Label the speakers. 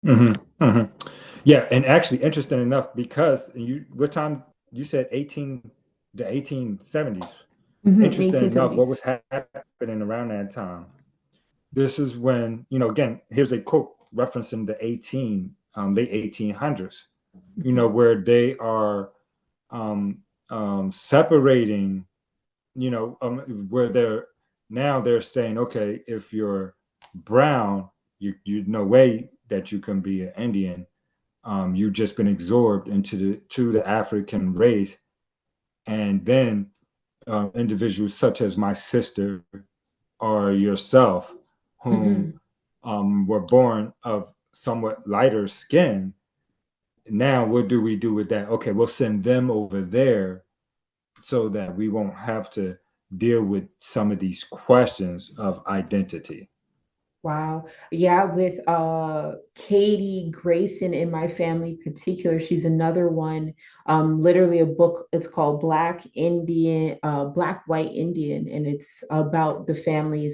Speaker 1: Hmm. Hmm. Yeah, and actually interesting enough because what time you said 1870s. Interesting enough, what
Speaker 2: 1870s.
Speaker 1: was happening around that time. This is when, again, here's a quote referencing the late 1800s,
Speaker 2: Mhm.
Speaker 1: where they are separating, where they're saying, okay, if you're brown, you no way that you can be an Indian. You've just been absorbed into the African race, and then individuals such as my sister or yourself, whom
Speaker 2: Mhm.
Speaker 1: were born of somewhat lighter skin. Now, what do we do with that? Okay, we'll send them over there so that we won't have to deal with some of these questions of identity.
Speaker 2: Wow. Yeah, with Katie Grayson in my family particular, she's another one. Literally a book, it's called Black Indian, Black White Indian, and it's about the families